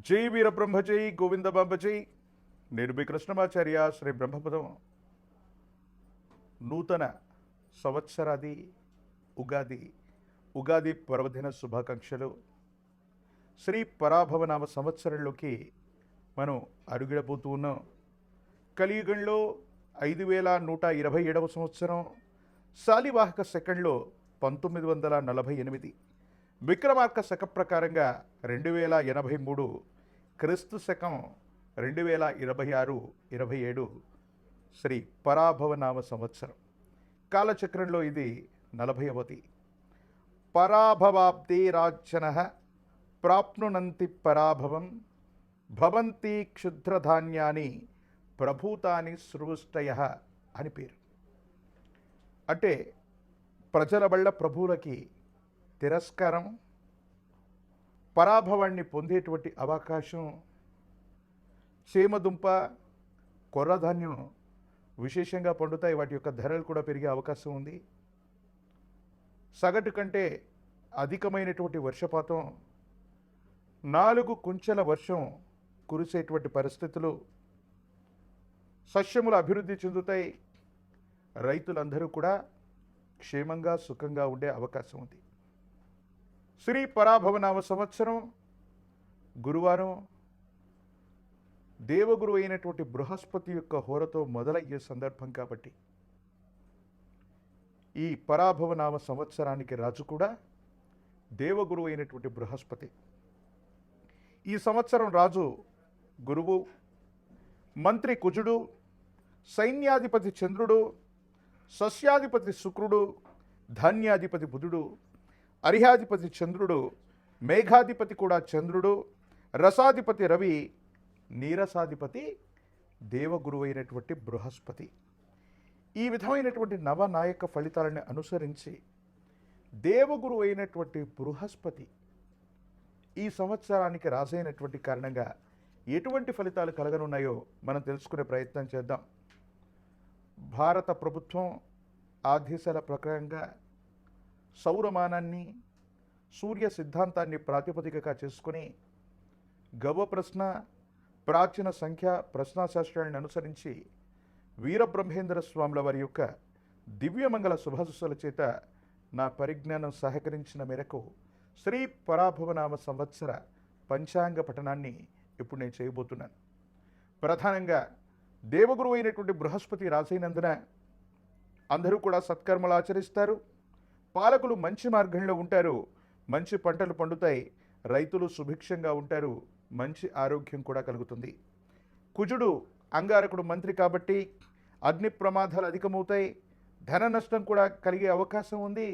జై వీరబ్రహ్మ జై గోవిందబాంబ జై. నేను మీ కృష్ణమాచార్య. శ్రీ బ్రహ్మపదం నూతన సంవత్సరాది ఉగాది పర్వదిన శుభాకాంక్షలు. శ్రీ పరాభవనామ సంవత్సరంలోకి మనం అడుగిడబోతూ ఉన్నాం. కలియుగంలో 5127వ సంవత్సరం, శాలివాహక సెకండ్లో 1948, విక్రమార్క శక ప్రకారంగా 2083, క్రీస్తు శకం 2026-27 శ్రీ పరాభవనామ సంవత్సరం. కాలచక్రంలో ఇది 40వది. పరాభవాబ్ది రాజ్యన ప్రాప్నునంతి పరాభవం భవంతి క్షుద్రధాన్యాని ప్రభూతాని సృష్టయ అని పేరు. అంటే ప్రజల వల్ల ప్రభువులకి తిరస్కారం, పరాభవాన్ని పొందేటువంటి అవకాశం. సీమదుంప, కొర్రధాన్యం విశేషంగా పండుతాయి. వాటి యొక్క ధరలు కూడా పెరిగే అవకాశం ఉంది. సగటు కంటే అధికమైనటువంటి వర్షపాతం, 4 కుంచెల వర్షం కురిసేటువంటి పరిస్థితులు, సస్యములు అభివృద్ధి చెందుతాయి. రైతులందరూ కూడా క్షేమంగా సుఖంగా ఉండే అవకాశం ఉంది. శ్రీ పరాభవనామ సంవత్సరం గురువారం దేవగురు అయినటువంటి బృహస్పతి యొక్క హోరతో మొదలయ్యే సందర్భం కాబట్టి ఈ పరాభవనామ సంవత్సరానికి రాజు కూడా దేవగురు అయినటువంటి బృహస్పతి. ఈ సంవత్సరం రాజు గురువు, మంత్రి కుజుడు, సైన్యాధిపతి చంద్రుడు, సస్యాధిపతి శుక్రుడు, ధాన్యాధిపతి బుధుడు, అర్హ్యాధిపతి చంద్రుడు, మేఘాధిపతి కూడా చంద్రుడు, రసాధిపతి రవి, నీరసాధిపతి దేవగురు అయినటువంటి బృహస్పతి. ఈ విధమైనటువంటి నవనాయక ఫలితాలను అనుసరించి దేవగురు అయినటువంటి బృహస్పతి ఈ సంవత్సరానికి రాజైనటువంటి కారణంగా ఎటువంటి ఫలితాలు కలగనున్నాయో మనం తెలుసుకునే ప్రయత్నం చేద్దాం. భారత ప్రభుత్వం ఆదేశాల ప్రకారంగా సౌరమానాన్ని, సూర్య సిద్ధాంతాన్ని ప్రాతిపదికగా చేసుకుని గవ ప్రశ్న, ప్రాచీన సంఖ్య ప్రశ్నాశాస్త్రాలను అనుసరించి వీరబ్రహ్మేంద్ర స్వాముల వారి యొక్క దివ్యమంగళ శుభాశుస్సుల చేత నా పరిజ్ఞానం సహకరించిన మేరకు శ్రీ పరాభవనామ సంవత్సర పంచాంగ పఠనాన్ని ఇప్పుడు నేను చేయబోతున్నాను. ప్రధానంగా దేవగురు అయినటువంటి బృహస్పతి రాజైనందున అందరూ కూడా సత్కర్మలు ఆచరిస్తారు. పాలకులు మంచి మార్గంలో ఉంటారు. మంచి పంటలు పండుతాయి. రైతులు సుభిక్షంగా ఉంటారు. మంచి ఆరోగ్యం కూడా కలుగుతుంది. కుజుడు అంగారకుడు మంత్రి కాబట్టి అగ్ని ప్రమాదాలు అధికమవుతాయి. ధన నష్టం కూడా కలిగే అవకాశం ఉంది.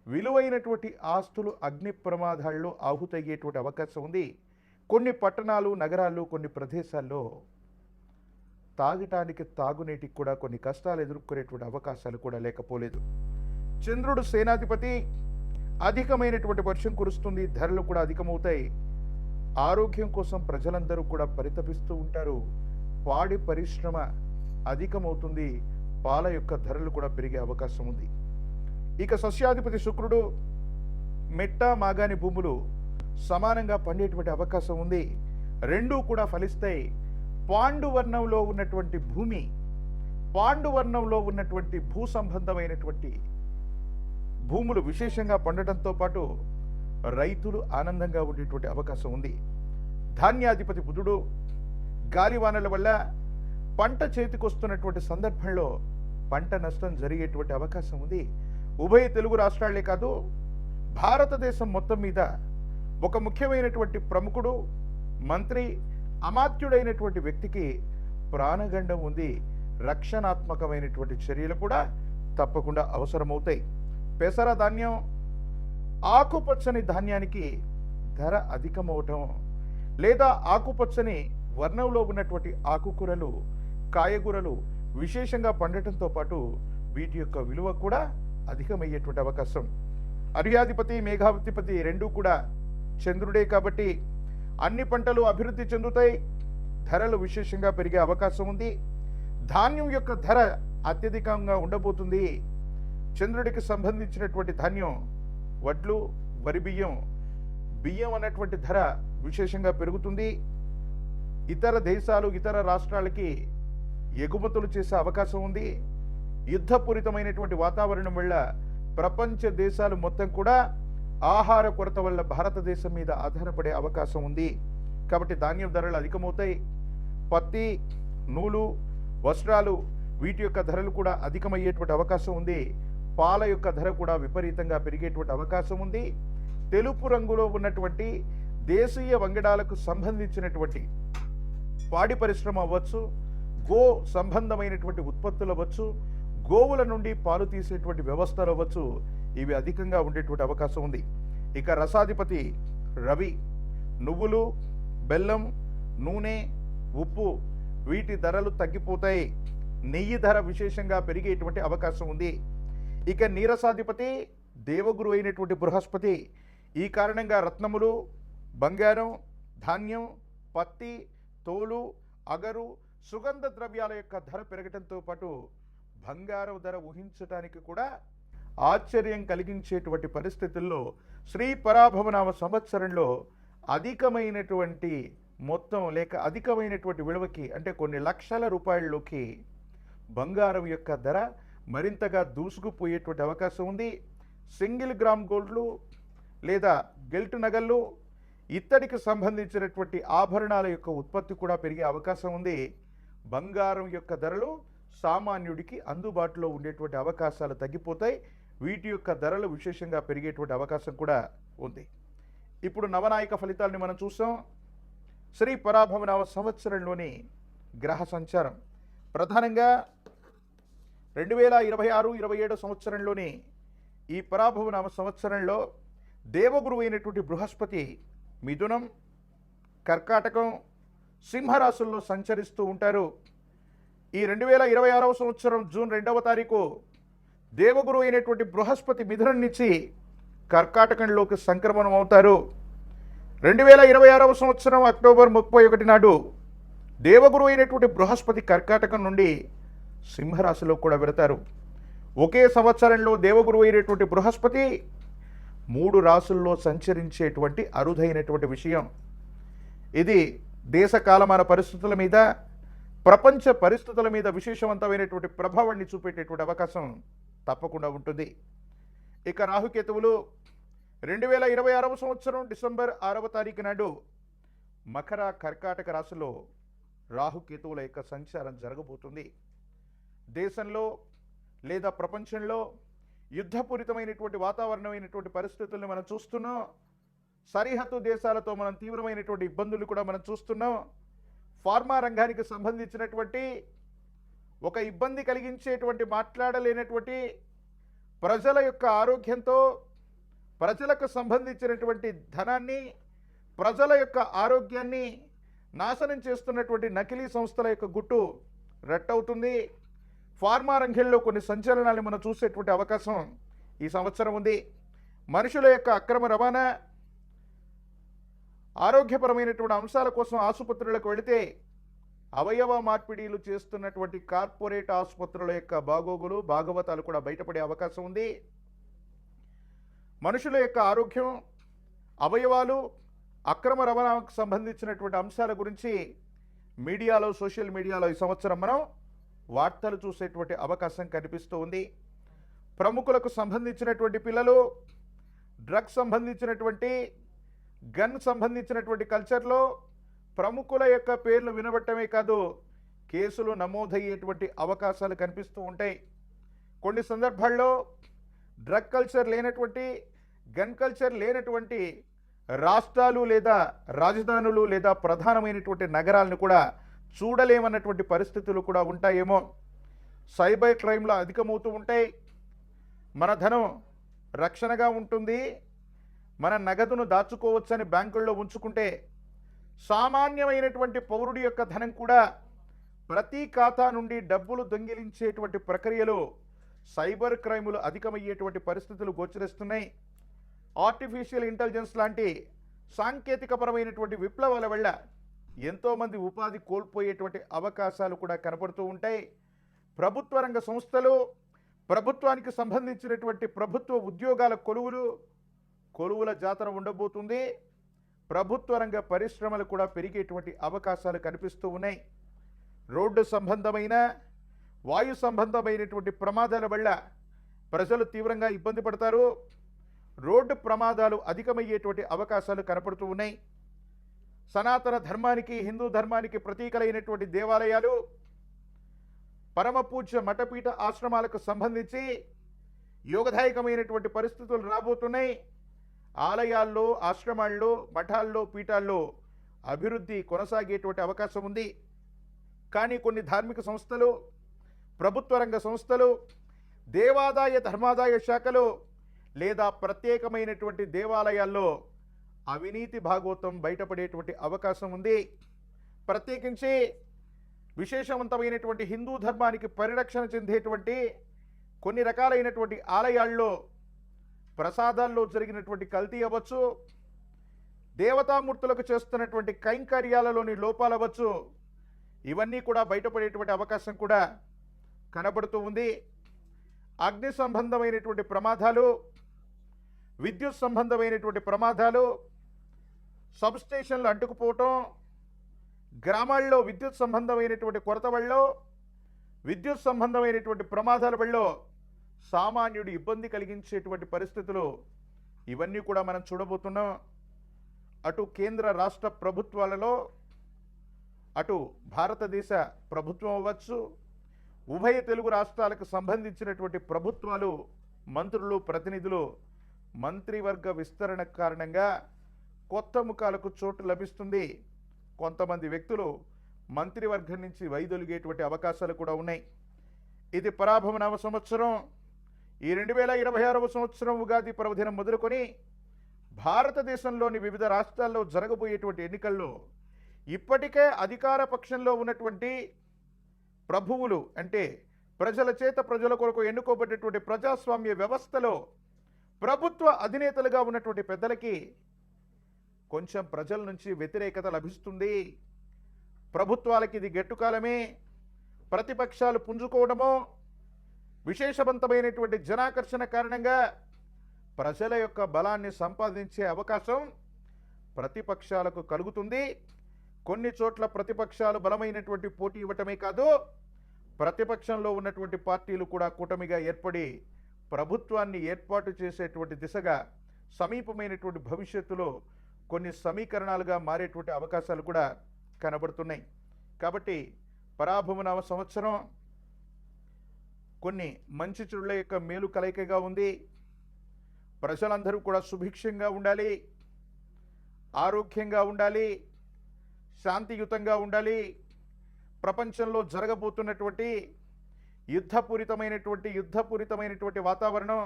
విలువైనటువంటి ఆస్తులు అగ్ని ప్రమాదాల్లో ఆహుతయ్యేటువంటి అవకాశం ఉంది. కొన్ని పట్టణాలు, నగరాల్లో, కొన్ని ప్రదేశాల్లో తాగటానికి, తాగునీటికి కూడా కొన్ని కష్టాలు ఎదుర్కొనేటువంటి అవకాశాలు కూడా లేకపోలేదు. చంద్రుడు సేనాధిపతి, అధికమైనటువంటి వర్షం కురుస్తుంది. ధరలు కూడా అధికమవుతాయి. ఆరోగ్యం కోసం ప్రజలందరూ కూడా పరితపిస్తూ ఉంటారు. పాడి పరిశ్రమ అధికమవుతుంది. పాల యొక్క ధరలు కూడా పెరిగే అవకాశం ఉంది. ఇక సస్యాధిపతి శుక్రుడు, మెట్ట మాగాని భూములు సమానంగా పండేటువంటి అవకాశం ఉంది. రెండూ కూడా ఫలిస్తాయి. పాండువర్ణంలో ఉన్నటువంటి భూమి, పాండువర్ణంలో ఉన్నటువంటి భూ సంబంధమైనటువంటి భూములు విశేషంగా పండటంతో పాటు రైతులు ఆనందంగా ఉండేటువంటి అవకాశం ఉంది. ధాన్యాధిపతి బుధుడు, గాలివానల వల్ల పంట చేతికొస్తున్నటువంటి సందర్భంలో పంట నష్టం జరిగేటువంటి అవకాశం ఉంది. ఉభయ తెలుగు రాష్ట్రాలే కాదు, భారతదేశం మొత్తం మీద ఒక ముఖ్యమైనటువంటి ప్రముఖుడు, మంత్రి, అమాత్యుడైనటువంటి వ్యక్తికి ప్రాణగండం ఉంది. రక్షణాత్మకమైనటువంటి చర్యలు కూడా తప్పకుండా అవసరమవుతాయి. పెసర ధాన్యం, ఆకుపచ్చని ధాన్యానికి ధర అధికమవటం, లేదా ఆకుపచ్చని వర్ణంలో ఉన్నటువంటి ఆకుకూరలు, కాయగూరలు విశేషంగా పండటంతో పాటు వీటి యొక్క విలువ కూడా అధికమయ్యేటువంటి అవకాశం. అర్హ్యాధిపతి, మేఘాధిపతి రెండూ కూడా చంద్రుడే కాబట్టి అన్ని పంటలు అభివృద్ధి చెందుతాయి. ధరలు విశేషంగా పెరిగే అవకాశం ఉంది. ధాన్యం యొక్క ధర అత్యధికంగా ఉండబోతుంది. చంద్రుడికి సంబంధించినటువంటి ధాన్యం, వడ్లు, వరి బియ్యం, బియ్యం అన్నటువంటి ధర విశేషంగా పెరుగుతుంది. ఇతర దేశాలు ఇతర రాష్ట్రాలకి ఎగుమతులు చేసే అవకాశం ఉంది. యుద్ధపూరితమైనటువంటి వాతావరణం వల్ల ప్రపంచ దేశాలు మొత్తం కూడా ఆహార కొరత వల్ల భారతదేశం మీద ఆధారపడే అవకాశం ఉంది. కాబట్టి ధాన్యం ధరలు అధికమవుతాయి. పత్తి, నూలు, వస్త్రాలు వీటి యొక్క ధరలు కూడా అధికమయ్యేటువంటి అవకాశం ఉంది. పాల యొక్క ధర కూడా విపరీతంగా పెరిగేటువంటి అవకాశం ఉంది. తెలుపు రంగులో ఉన్నటువంటి దేశీయ వంగడాలకు సంబంధించినటువంటి పాడి పరిశ్రమ అవ్వచ్చు, గో సంబంధమైనటువంటి ఉత్పత్తులు అవ్వచ్చు, గోవుల నుండి పాలు తీసేటువంటి వ్యవస్థలు అవ్వచ్చు, ఇవి అధికంగా ఉండేటువంటి అవకాశం ఉంది. ఇక రసాధిపతి రవి నువ్వులు, బెల్లం, నూనె, ఉప్పు వీటి ధరలు తగ్గిపోతాయి. నెయ్యి ధర విశేషంగా పెరిగేటువంటి అవకాశం ఉంది. ఇక నీరసాధిపతి దేవగురు అయినటువంటి బృహస్పతి. ఈ కారణంగా రత్నములు, బంగారం, ధాన్యం, పత్తి, తోలు, అగరు, సుగంధ ద్రవ్యాల యొక్క ధర పెరగడంతో పాటు బంగారం ధర ఊహించడానికి కూడా ఆశ్చర్యం కలిగించేటువంటి పరిస్థితుల్లో శ్రీ పరాభవనామ సంవత్సరంలో అధికమైనటువంటి మొత్తం లేక అధికమైనటువంటి విలువకి అంటే కొన్ని లక్షల రూపాయల్లోకి బంగారం యొక్క ధర మరింతగా దూసుకుపోయేటువంటి అవకాశం ఉంది. సింగిల్ గ్రామ్ గోల్డ్లు లేదా గెల్ట్ నగళ్ళు, ఇత్తడికి సంబంధించినటువంటి ఆభరణాల యొక్క ఉత్పత్తి కూడా పెరిగే అవకాశం ఉంది. బంగారం యొక్క ధరలు సామాన్యుడికి అందుబాటులో ఉండేటువంటి అవకాశాలు తగ్గిపోతాయి. వీటి యొక్క ధరలు విశేషంగా పెరిగేటువంటి అవకాశం కూడా ఉంది. ఇప్పుడు నవనాయక ఫలితాలని మనం చూసాం. శ్రీ పరాభవనామ సంవత్సరంలోని గ్రహ సంచారం ప్రధానంగా 2026-27 సంవత్సరంలోని ఈ పరాభవనామ సంవత్సరంలో దేవగురు అయినటువంటి బృహస్పతి మిథునం, కర్కాటకం, సింహరాశుల్లో సంచరిస్తూ ఉంటారు. ఈ 2026వ సంవత్సరం జూన్ 2వ తారీఖు దేవగురు అయినటువంటి బృహస్పతి మిథునం నుంచి కర్కాటకంలోకి సంక్రమణం అవుతారు. 2026వ సంవత్సరం అక్టోబర్ 31 నాడు దేవగురు అయినటువంటి బృహస్పతి కర్కాటకం నుండి సింహరాశిలో కూడా వెళతారు. ఒకే సంవత్సరంలో దేవగురు అయినటువంటి బృహస్పతి 3 రాశుల్లో సంచరించేటువంటి అరుదైనటువంటి విషయం. ఇది దేశ కాలమాన పరిస్థితుల మీద, ప్రపంచ పరిస్థితుల మీద విశేషవంతమైనటువంటి ప్రభావాన్ని చూపేటటువంటి అవకాశం తప్పకుండా ఉంటుంది. ఇక రాహుకేతువులు 2026వ సంవత్సరం డిసెంబర్ 6వ తారీఖు నాడు మకర, కర్కాటక రాశిలో రాహుకేతువుల యొక్క సంచారం జరగబోతుంది. దేశంలో లేదా ప్రపంచంలో యుద్ధపూరితమైనటువంటి వాతావరణమైనటువంటి పరిస్థితులను మనం చూస్తున్నాం. సరిహద్దు దేశాలతో మనం తీవ్రమైనటువంటి ఇబ్బందులు కూడా మనం చూస్తున్నాం. ఫార్మా రంగానికి సంబంధించినటువంటి ఒక ఇబ్బంది కలిగించేటువంటి మాట్లాడలేనటువంటి ప్రజల యొక్క ఆరోగ్యంతో, ప్రజలకు సంబంధించినటువంటి ధనాన్ని, ప్రజల యొక్క ఆరోగ్యాన్ని నాశనం చేస్తున్నటువంటి నకిలీ సంస్థల యొక్క గుట్టు రట్టవుతుంది. ఫార్మా రంగంలో కొన్ని సంచలనాలు మనం చూసేటువంటి అవకాశం ఈ సంవత్సరం ఉంది. మనుషుల యొక్క అక్రమ రవాణా, ఆరోగ్యపరమైనటువంటి అంశాల కోసం ఆసుపత్రులకు వెళితే అవయవ మార్పిడీలు చేస్తున్నటువంటి కార్పొరేట్ ఆసుపత్రుల యొక్క బాగోగులు, భాగవతాలు కూడా బయటపడే అవకాశం ఉంది. మనుషుల యొక్క ఆరోగ్యం, అవయవాలు, అక్రమ రవాణాకు సంబంధించినటువంటి అంశాల గురించి మీడియాలో, సోషల్ మీడియాలో ఈ సంవత్సరం మనం వార్తలు చూసేటువంటి అవకాశం కనిపిస్తూ ఉంది. ప్రముఖులకు సంబంధించినటువంటి పిల్లలు, డ్రగ్స్ సంబంధించినటువంటి, గన్ సంబంధించినటువంటి కల్చర్లో ప్రముఖుల యొక్క పేర్లు వినబట్టమే కాదు, కేసులు నమోదయ్యేటువంటి అవకాశాలు కనిపిస్తూ ఉంటాయి. కొన్ని సందర్భాల్లో డ్రగ్ కల్చర్ లేనటువంటి, గన్ కల్చర్ లేనటువంటి రాష్ట్రాలు లేదా రాజధానులు లేదా ప్రధానమైనటువంటి నగరాలను కూడా చూడలేమన్నటువంటి పరిస్థితులు కూడా ఉంటాయేమో. సైబర్ క్రైమ్లు అధికమవుతూ ఉంటాయి. మన ధనం రక్షణగా ఉంటుంది, మన నగదును దాచుకోవచ్చని బ్యాంకుల్లో ఉంచుకుంటే సామాన్యమైనటువంటి పౌరుడి యొక్క ధనం కూడా ప్రతి ఖాతా నుండి డబ్బులు దొంగిలించేటువంటి ప్రక్రియలో సైబర్ క్రైములు అధికమయ్యేటువంటి పరిస్థితులు గోచరిస్తున్నాయి. ఆర్టిఫిషియల్ ఇంటెలిజెన్స్ లాంటి సాంకేతికపరమైనటువంటి విప్లవాల వల్ల ఎంతోమంది ఉపాధి కోల్పోయేటువంటి అవకాశాలు కూడా కనపడుతూ ఉంటాయి. ప్రభుత్వ రంగ సంస్థలు, ప్రభుత్వానికి సంబంధించినటువంటి ప్రభుత్వ ఉద్యోగాల కొలువుల జాతర ఉండబోతుంది. ప్రభుత్వ రంగ పరిశ్రమలు కూడా పెరిగేటువంటి అవకాశాలు కనిపిస్తూ ఉన్నాయి. రోడ్డు సంబంధమైన వాయు సంబంధమైనటువంటి ప్రమాదాల వల్ల ప్రజలు తీవ్రంగా ఇబ్బంది పడతారు. రోడ్డు ప్రమాదాలు అధికమయ్యేటువంటి అవకాశాలు కనపడుతూ ఉన్నాయి. సనాతన ధర్మానికి, హిందూ ధర్మానికి ప్రతీకలైనటువంటి దేవాలయాలు, పరమ పూజ్య మఠపీఠ ఆశ్రమాలకు సంబంధించి యోగదాయకమైనటువంటి పరిస్థితులు రాబోతున్నాయి. ఆలయాల్లో, ఆశ్రమాల్లో, మఠాల్లో, పీఠాల్లో అభివృద్ధి కొనసాగేటువంటి అవకాశం ఉంది. కానీ కొన్ని ధార్మిక సంస్థలు, ప్రభుత్వ రంగ సంస్థలు, దేవాదాయ ధర్మాదాయ శాఖలు లేదా ప్రత్యేకమైనటువంటి దేవాలయాల్లో అవినీతి భాగోతం బయటపడేటువంటి అవకాశం ఉంది. ప్రత్యేకించి విశేషవంతమైనటువంటి హిందూ ధర్మానికి పరిరక్షణ చెందేటువంటి కొన్ని రకాలైనటువంటి ఆలయాల్లో ప్రసాదాల్లో జరిగినటువంటి కల్తీ అవ్వచ్చు, దేవతామూర్తులకు చేస్తున్నటువంటి కైంకర్యాలలోని లోపాలు అవ్వచ్చు, ఇవన్నీ కూడా బయటపడేటువంటి అవకాశం కూడా కనబడుతూ ఉంది. అగ్ని సంబంధమైనటువంటి ప్రమాదాలు, విద్యుత్ సంబంధమైనటువంటి ప్రమాదాలు, సబ్స్టేషన్లు అంటుకుపోవటం, గ్రామాల్లో విద్యుత్ సంబంధమైనటువంటి కొరత వల్ల, విద్యుత్ సంబంధమైనటువంటి ప్రమాదాల వల్ల సామాన్యుడు ఇబ్బంది కలిగించేటువంటి పరిస్థితులు ఇవన్నీ కూడా మనం చూడబోతున్నాం. అటు కేంద్ర రాష్ట్ర ప్రభుత్వాలలో, అటు భారతదేశ ప్రభుత్వం అవ్వచ్చు, ఉభయ తెలుగు రాష్ట్రాలకు సంబంధించినటువంటి ప్రభుత్వాలు, మంత్రులు, ప్రతినిధులు, మంత్రివర్గ విస్తరణ కారణంగా కొత్త ముఖాలకు చోటు లభిస్తుంది. కొంతమంది వ్యక్తులు మంత్రివర్గం నుంచి వైదొలిగేటువంటి అవకాశాలు కూడా ఉన్నాయి. ఇది పరాభవ నవ సంవత్సరం. ఈ 2026వ సంవత్సరం ఉగాది పర్వదినం మొదలుకొని భారతదేశంలోని వివిధ రాష్ట్రాల్లో జరగబోయేటువంటి ఎన్నికల్లో ఇప్పటికే అధికార పక్షంలో ఉన్నటువంటి ప్రభువులు, అంటే ప్రజల చేత ప్రజల కొరకు ఎన్నుకోబడ్డటువంటి ప్రజాస్వామ్య వ్యవస్థలో ప్రభుత్వ అధినేతలుగా ఉన్నటువంటి పెద్దలకి కొంచెం ప్రజల నుంచి వ్యతిరేకత లభిస్తుంది. ప్రభుత్వాలకి ఇది గెట్టుకాలమే. ప్రతిపక్షాలు పుంజుకోవడమో, విశేషవంతమైనటువంటి జనాకర్షణ కారణంగా ప్రజల యొక్క బలాన్ని సంపాదించే అవకాశం ప్రతిపక్షాలకు కలుగుతుంది. కొన్ని చోట్ల ప్రతిపక్షాలు బలమైనటువంటి పోటీ ఇవ్వటమే కాదు, ప్రతిపక్షంలో ఉన్నటువంటి పార్టీలు కూడా కూటమిగా ఏర్పడి ప్రభుత్వాన్ని ఏర్పాటు చేసేటువంటి దిశగా సమీపమైనటువంటి భవిష్యత్తులో కొన్ని సమీకరణాలుగా మారేటువంటి అవకాశాలు కూడా కనబడుతున్నాయి. కాబట్టి పరాభవ నవ సంవత్సరం కొన్ని మంచి చెడుల యొక్క మేలు కలయికగా ఉంది. ప్రజలందరూ కూడా సుభిక్షంగా ఉండాలి, ఆరోగ్యంగా ఉండాలి, శాంతియుతంగా ఉండాలి. ప్రపంచంలో జరగబోతున్నటువంటి యుద్ధపూరితమైనటువంటి వాతావరణం,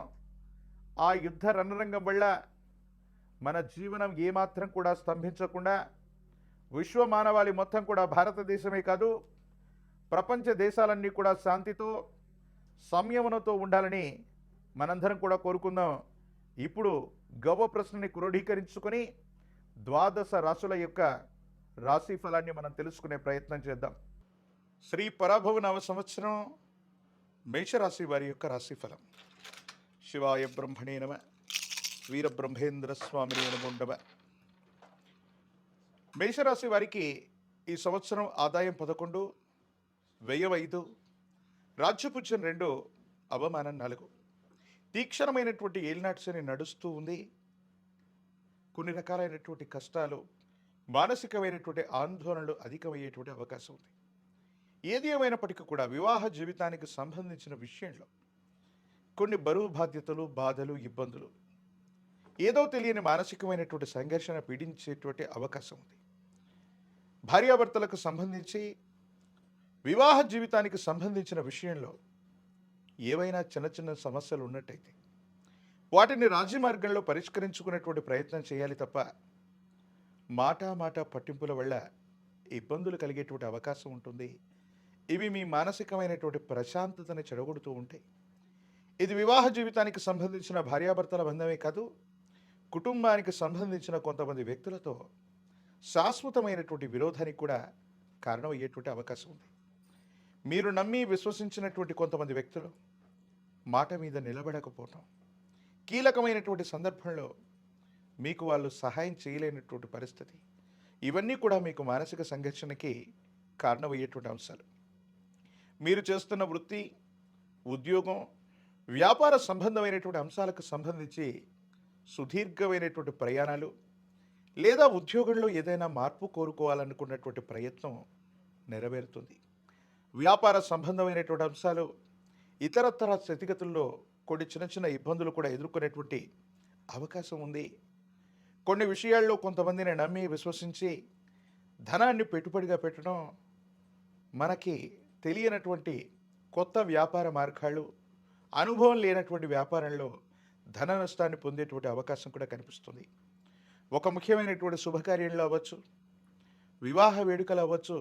ఆ యుద్ధ రణరంగం వల్ల మన జీవనం ఏమాత్రం కూడా స్తంభించకుండా విశ్వ మానవాళి మొత్తం కూడా, భారతదేశమే కాదు ప్రపంచ దేశాలన్నీ కూడా శాంతితో, సంయమనంతో ఉండాలని మనందరం కూడా కోరుకుందాం. ఇప్పుడు గవ్వ ప్రశ్నని క్రోడీకరించుకొని ద్వాదశ రాశుల యొక్క రాశి ఫలాన్ని మనం తెలుసుకునే ప్రయత్నం చేద్దాం. శ్రీ పరాభవ నవ సంవత్సరం మేషరాశి వారి యొక్క రాశి ఫలం. శివాయ బ్రహ్మణే నమ, వీరబ్రహ్మేంద్ర స్వామిని నమోండవ. మేషరాశి వారికి ఈ సంవత్సరం ఆదాయం 11, వ్యయం 5, రాజ్యపుజ్యం 2, అవమానం 4. తీక్షణమైనటువంటి ఏలినాటి శని నడుస్తూ ఉంది. కొన్ని రకాలైనటువంటి కష్టాలు, మానసికమైనటువంటి ఆందోళనలు అధికమయ్యేటువంటి అవకాశం ఉంది. ఏది ఏమైనప్పటికీ కూడా వివాహ జీవితానికి సంబంధించిన విషయంలో కొన్ని బరువు బాధ్యతలు, బాధలు, ఇబ్బందులు, ఏదో తెలియని మానసికమైనటువంటి సంఘర్షణ పీడించేటువంటి అవకాశం ఉంది. భార్యాభర్తలకు సంబంధించి వివాహ జీవితానికి సంబంధించిన విషయంలో ఏవైనా చిన్న చిన్న సమస్యలు ఉన్నట్టయితే వాటిని రాజీ మార్గంలో పరిష్కరించుకునేటువంటి ప్రయత్నం చేయాలి తప్ప మాట పట్టింపుల వల్ల ఇబ్బందులు కలిగేటువంటి అవకాశం ఉంటుంది. ఇవి మీ మానసికమైనటువంటి ప్రశాంతతని చెడగొడుతూ ఉంటాయి. ఇది వివాహ జీవితానికి సంబంధించిన భార్యాభర్తల బంధమే కాదు, కుటుంబానికి సంబంధించిన కొంతమంది వ్యక్తులతో శాశ్వతమైనటువంటి విరోధానికి కూడా కారణమయ్యేటువంటి అవకాశం ఉంది. మీరు నమ్మి విశ్వసించినటువంటి కొంతమంది వ్యక్తులు మాట మీద నిలబడకపోవటం, కీలకమైనటువంటి సందర్భంలో మీకు వాళ్ళు సహాయం చేయలేనటువంటి పరిస్థితి. ఇవన్నీ కూడా మీకు మానసిక సంఘర్షణకి కారణమయ్యేటువంటి అంశాలు. మీరు చేస్తున్న వృత్తి, ఉద్యోగం, వ్యాపార సంబంధమైనటువంటి అంశాలకు సంబంధించి సుదీర్ఘమైనటువంటి ప్రయాణాలు, లేదా ఉద్యోగంలో ఏదైనా మార్పు కోరుకోవాలనుకున్నటువంటి ప్రయత్నం నెరవేరుతుంది. వ్యాపార సంబంధమైనటువంటి అంశాలు, ఇతరతర స్థితిగతుల్లో కొన్ని చిన్న చిన్న ఇబ్బందులు కూడా ఎదుర్కొనేటువంటి అవకాశం ఉంది. కొన్ని విషయాల్లో కొంతమందిని నమ్మి విశ్వసించి ధనాన్ని పెట్టుబడిగా పెట్టడం, మనకి తెలియనటువంటి కొత్త వ్యాపార మార్గాలు, అనుభవం లేనటువంటి వ్యాపారంలో ధన నష్టాన్ని పొందేటువంటి అవకాశం కూడా కనిపిస్తుంది. ఒక ముఖ్యమైనటువంటి శుభకార్యంలో అవ్వచ్చు, వివాహ వేడుకలు అవ్వచ్చు,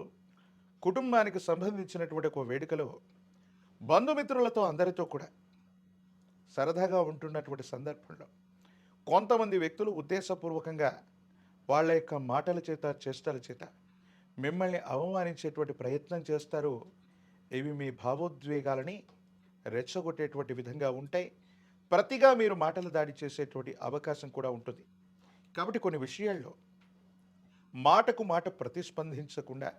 కుటుంబానికి సంబంధించినటువంటి ఒక వేడుకలో బంధుమిత్రులతో అందరితో కూడా సరదాగా ఉంటున్నటువంటి సందర్భంలో కొంతమంది వ్యక్తులు ఉద్దేశపూర్వకంగా వాళ్ళ యొక్క మాటల చేత, చేష్టల చేత మిమ్మల్ని అవమానించేటువంటి ప్రయత్నం చేస్తారు. ఇవి మీ భావోద్వేగాలని రెచ్చగొట్టేటువంటి విధంగా ఉంటాయి. ప్రతిగా మీరు మాటల దాడి చేసేటువంటి అవకాశం కూడా ఉంటుంది. కాబట్టి కొన్ని విషయాల్లో మాటకు మాట ప్రతిస్పందించకుండా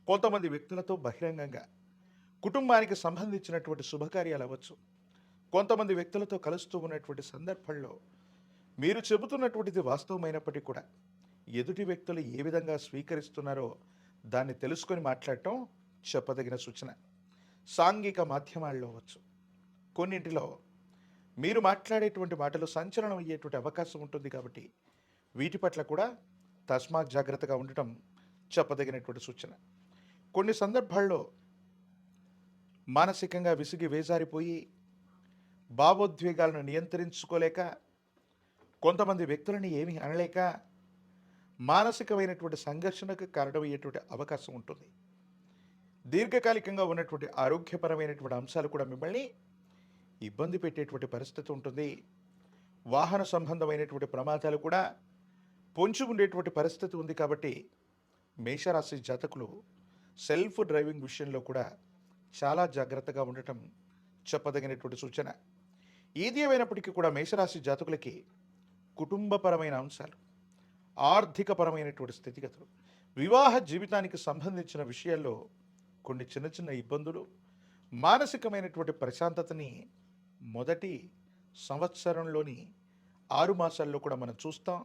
కొంతమంది వ్యక్తులతో బహిరంగంగా కుటుంబానికి సంబంధించినటువంటి శుభకార్యాలు అవ్వచ్చు, కొంతమంది వ్యక్తులతో కలుస్తూ ఉన్నటువంటి సందర్భంలో మీరు చెబుతున్నటువంటిది వాస్తవమైనప్పటికీ కూడా ఎదుటి వ్యక్తులు ఏ విధంగా స్వీకరిస్తున్నారో దాన్ని తెలుసుకొని మాట్లాడటం చెప్పదగిన సూచన. సాంఘిక మాధ్యమాల్లో అవ్వచ్చు, కొన్నింటిలో మీరు మాట్లాడేటువంటి మాటలు సంచలనం అయ్యేటువంటి అవకాశం ఉంటుంది. కాబట్టి వీటి పట్ల కూడా తస్మాత్ జాగ్రత్తగా ఉండటం చెప్పదగినటువంటి సూచన. కొన్ని సందర్భాల్లో మానసికంగా విసిగి వేజారిపోయి భావోద్వేగాలను నియంత్రించుకోలేక, కొంతమంది వ్యక్తులని ఏమీ అనలేక మానసికమైనటువంటి సంఘర్షణకు కారణమయ్యేటువంటి అవకాశం ఉంటుంది. దీర్ఘకాలికంగా ఉన్నటువంటి ఆరోగ్యపరమైనటువంటి అంశాలు కూడా మిమ్మల్ని ఇబ్బంది పెట్టేటువంటి పరిస్థితి ఉంటుంది. వాహన సంబంధమైనటువంటి ప్రమాదాలు కూడా పొంచి ఉండేటువంటి పరిస్థితి ఉంది. కాబట్టి మేషరాశి జాతకులు సెల్ఫ్ డ్రైవింగ్ విషయంలో కూడా చాలా జాగ్రత్తగా ఉండటం చెప్పదగినటువంటి సూచన. ఏది ఏమైనప్పటికీ కూడా మేషరాశి జాతకులకి కుటుంబపరమైన అంశాలు, ఆర్థికపరమైనటువంటి స్థితిగతులు, వివాహ జీవితానికి సంబంధించిన విషయాల్లో కొన్ని చిన్న చిన్న ఇబ్బందులు, మానసికమైనటువంటి ప్రశాంతతని మొదటి సంవత్సరంలోని 6 మాసాల్లో కూడా మనం చూస్తాం.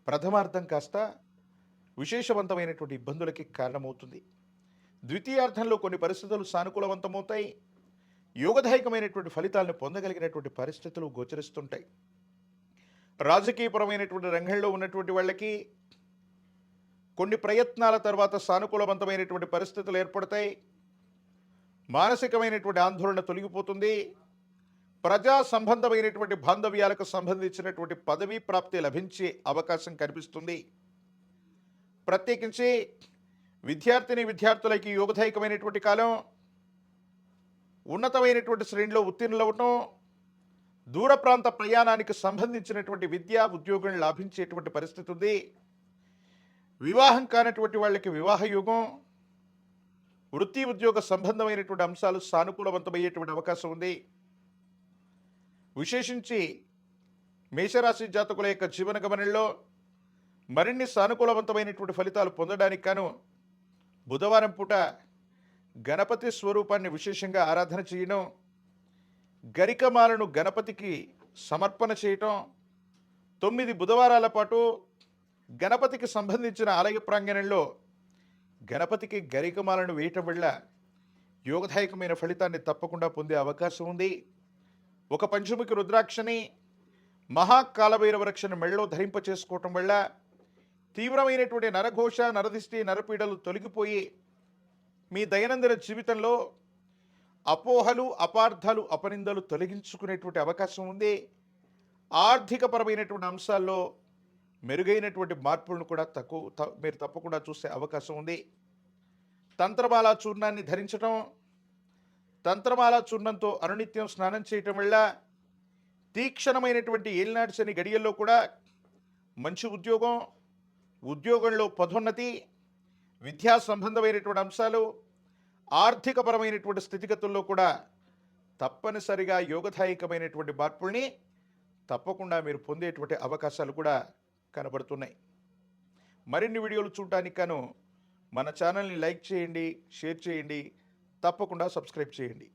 ప్రథమార్థం కాస్త విశేషవంతమైనటువంటి ఇబ్బందులకి కారణమవుతుంది. ద్వితీయార్థంలో కొన్ని పరిస్థితులు సానుకూలవంతమవుతాయి. యోగదాయకమైనటువంటి ఫలితాలను పొందగలిగినటువంటి పరిస్థితులు గోచరిస్తుంటాయి. రాజకీయపరమైనటువంటి రంగంలో ఉన్నటువంటి వాళ్ళకి కొన్ని ప్రయత్నాల తర్వాత సానుకూలవంతమైనటువంటి పరిస్థితులు ఏర్పడతాయి. మానసికమైనటువంటి ఆందోళన తొలగిపోతుంది. ప్రజా సంబంధమైనటువంటి బాంధవ్యాలకు సంబంధించినటువంటి పదవీ ప్రాప్తి లభించే అవకాశం కనిపిస్తుంది. ప్రత్యేకించి విద్యార్థులకి యోగదాయకమైనటువంటి కాలం. ఉన్నతమైనటువంటి శ్రేణిలో ఉత్తీర్ణులవటం, దూర ప్రాంత ప్రయాణానికి సంబంధించినటువంటి విద్యా ఉద్యోగం లాభించేటువంటి పరిస్థితి ఉంది. వివాహం కానటువంటి వాళ్ళకి వివాహ యోగం, వృత్తి ఉద్యోగ సంబంధమైనటువంటి అంశాలు సానుకూలవంతమయ్యేటువంటి అవకాశం ఉంది. విశేషించి మేషరాశి జాతకుల యొక్క జీవన గమనంలో మరిన్ని సానుకూలవంతమైనటువంటి ఫలితాలు పొందడానికి గాను బుధవారం పూట గణపతి స్వరూపాన్ని విశేషంగా ఆరాధన చేయడం, గరికమాలను గణపతికి సమర్పణ చేయటం, 9 బుధవారాల పాటు గణపతికి సంబంధించిన ఆలయ ప్రాంగణంలో గణపతికి గరికమాలను వేయటం వల్ల యోగదాయకమైన ఫలితాన్ని తప్పకుండా పొందే అవకాశం ఉంది. ఒక పంచముఖి రుద్రాక్షని, మహాకాలభైరవ రక్షణ మెళ్ళలో ధరింప చేసుకోవటం వల్ల తీవ్రమైనటువంటి నరఘోష, నరదిష్టి, నరపీడలు తొలగిపోయి మీ దైనందిన జీవితంలో అపోహలు, అపార్థాలు, అపనిందలు తొలగించుకునేటువంటి అవకాశం ఉంది. ఆర్థికపరమైనటువంటి అంశాల్లో మెరుగైనటువంటి మార్పులను కూడా మీరు తప్పకుండా చూసే అవకాశం ఉంది. తంత్రమాల చూర్ణాన్ని ధరించడం, తంత్రమాల చూర్ణంతో అనునిత్యం స్నానం చేయటం వల్ల తీక్షణమైనటువంటి ఏలినాటి శని గడియల్లో కూడా మంచి ఉద్యోగం, ఉద్యోగంలో పదోన్నతి, విద్యా సంబంధమైనటువంటి అంశాలు, ఆర్థికపరమైనటువంటి స్థితిగతుల్లో కూడా తప్పనిసరిగా యోగదాయకమైనటువంటి మార్పుల్ని తప్పకుండా మీరు పొందేటువంటి అవకాశాలు కూడా కనబడుతున్నాయి. మరిన్ని వీడియోలు చూడటానికి గాను మన ఛానల్ని లైక్ చేయండి, షేర్ చేయండి, తప్పకుండా సబ్స్క్రైబ్ చేయండి.